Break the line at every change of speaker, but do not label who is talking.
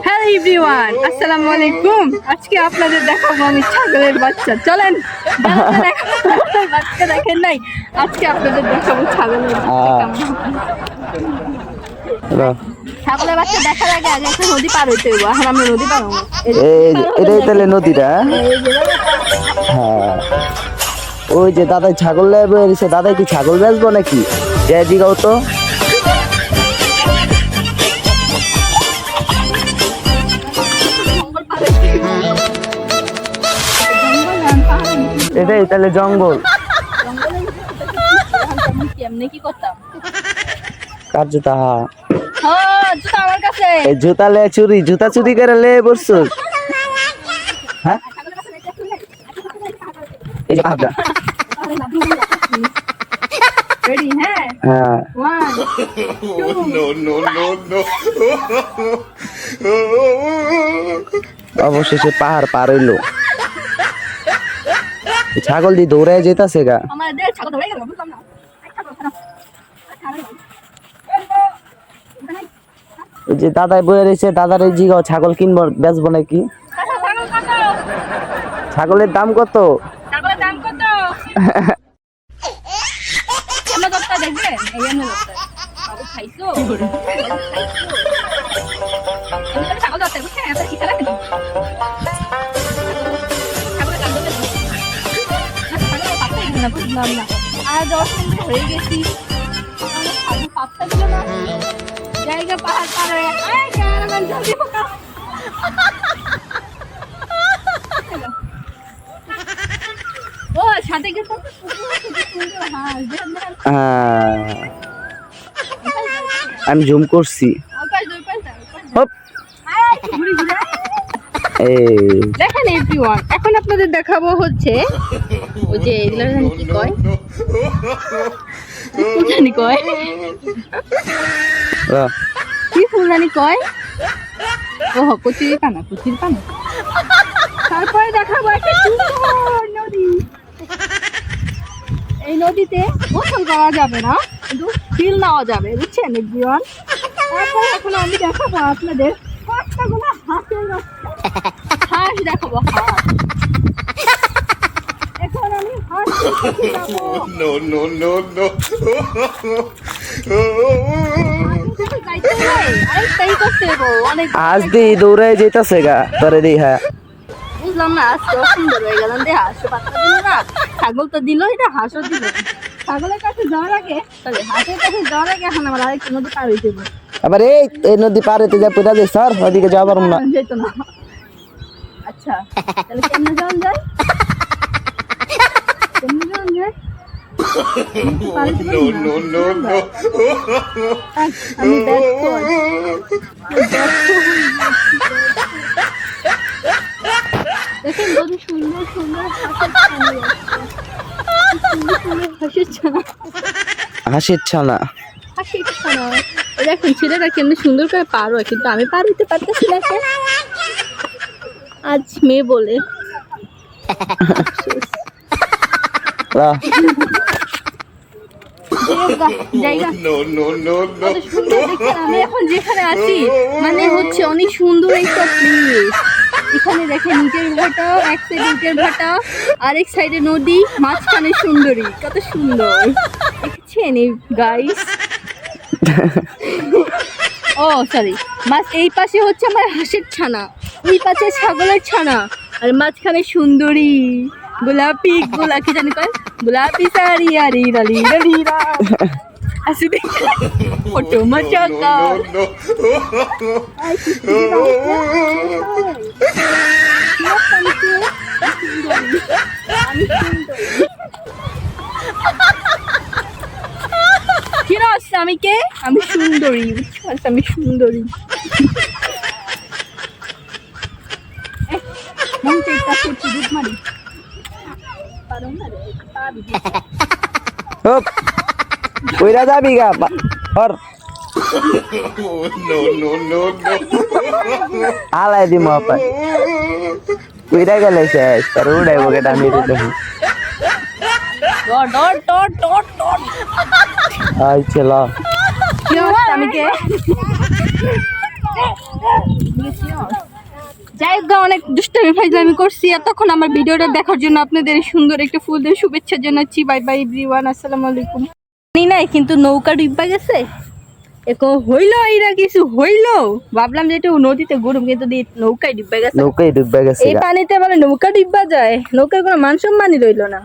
Hello everyone, আসসালামু আলাইকুম। আজকে আপনাদের দেখাবো আমি ছাগলের বাচ্চা। চলেন, বাচ্চা দেখেন নাই, আজকে আপনাদের দেখাবো ছাগলের ছাগলের বাচ্চা দেখার আগে আগে একটা নদী পার হইতে হইব। এখন আমরা নদী পার হবো।
এটাই তাহলে নদীটা। হ্যাঁ, ওই যে দাদাই ছাগল বেরিয়েছে। দাদাই কি ছাগল বেচবো নাকি? যাই দিগাও তো। এটাই তাহলে জঙ্গল।
কেমনে কি করতাম?
কার জুতা?
জুতা আমার কাছে।
এই জুতা লে চুরি, জুতা চুরি করে লে বসছো। হ্যাঁ, এই যে ভাবটা।
রেডি? হ্যাঁ
হ্যাঁ।
1 2
অবশেষে পাহাড় পার হইলো। ছাগল দিয়ে দৌড়ায় যেতেছে গা।
আমাদের ছাগল দৌড়াই গেল, বুঝলাম না।
ওই যে দাদাই বয়ে রয়েছে, দাদার এই জিগাও ছাগল কিনবো বেচবো নাকি? ছাগলের দাম কত?
ছাগলের দাম কত? আমরা দরকার দেখবেন, এই আমরা দরকার বাবু খাইছো ছাগল দরকার, বুঝছেন? এত শিখা রাখেন না, বুঝলাম না। আর 10 মিনিট হয়ে গেছি, পাঁচটা দিল না জায়গা পাহাড় পার হয়ে জলদি পোকা। ও সাথে গেছে
আমি জুম করছি।
দেখেন এভরিওয়ান, এখন আপনাদের দেখাবো হচ্ছে ওই যে এগুলো কি কয়, ফুলদানি কয়, কি ফুলদানি কয়? ও কচির পানা, কচির পানা। তারপরে দেখাবো একটা সুন্দর নদী। এই নদীতে গোসল করা যাবে না, কিন্তু ফিল নেওয়া যাবে, বুঝছেন এভরিওয়ান? তারপরে এখন আমি দেখাবো আপনাদের কতগুলো হাঁসের হাঁস দেখাবো, হাঁস। এখন আমি হাঁস দেখাবো।
আজ দি দৌড়ায় যেতেছে গা তোরে দি। হ্যাঁ,
বুঝলাম না, আজকে সুন্দর হয়ে গেলাম রে। হাঁসও পাত্তা দিল না, ছাগল তো দিল, এটা হাঁসও দিল। ছাগলের কাছে যাওয়ার আগে, হাঁসের কাছে যাওয়ার আগে এখন আমার আরেকটা নদী পার হইতে হবে।
আবার এই নদী পার হইতে যা পুরা যাই স্যার, ওইদিকে যাওয়া পারবো না।
যেত না। আচ্ছা, তাহলে কেমনে যাওয়া যায়? কেমনে যাওয়া যায়? আমি ব্যস্ত আছি। দেখেন কত সুন্দর সুন্দর হাঁসের ছানা।
হাসির ছানা,
হাসির ছানা। দেখেন ছেলেরা কেমনি সুন্দর করে পার হয়, কিন্তু আমি পার হইতে পারতেছি না। আজ মেয়ে বলে আমি এখন যেখানে আছি মানে হচ্ছে অনেক সুন্দর একটা প্লেস। এখানে দেখেন ইটের ভাটা, এক সাইডে ইটের ভাটা, আরেক সাইডে নদী, মাঝখানে সুন্দরী। কত সুন্দর দেখছেন গাইস। ও সরি, মাছ এই পাশে হচ্ছে আমার হাঁসের ছানা, ওই পাশে ছাগলের ছানা, আর মাঝখানে সুন্দরী গোলাপি গোলা কি জানি কয়, গোলাপি সারি আরি রালি রালিরা আসবে ফটো মচাকা। আমি কে? আমি সুন্দরী, বুঝছো? আমি সুন্দরী। মন চাইতা করতে দুধ মারি পারো না রে।
হুপ কইরা যাবি গা হর আলাই দি মাপা কইরা গেলে শেষ তার উড়াইবো কে দামি দিতে
dot dot dot dot
I চলা
কি অবস্থা আমি কে যাই হোক অনেক দুষ্টামি ফাইজলামি করছি এতক্ষণ আমার ভিডিওটা দেখার জন্য আপনাদের এই সুন্দর একটা ফুল দিয়ে শুভেচ্ছা জানাচ্ছি বাই বাই এভরিওয়ান আসসালামু আলাইকুম নাই কিন্তু নৌকা ডুববা গেছে এরকম হইলো এরা কিছু হইলো ভাবলাম যে একটু নদীতে গরম কিন্তু নৌকায় ডুববা গেছে
নৌকায় ডুববে গেছে
এই পানিতে বলে নৌকা ডিব্বা যায় নৌকার কোনো মান সম্মানই রইলো না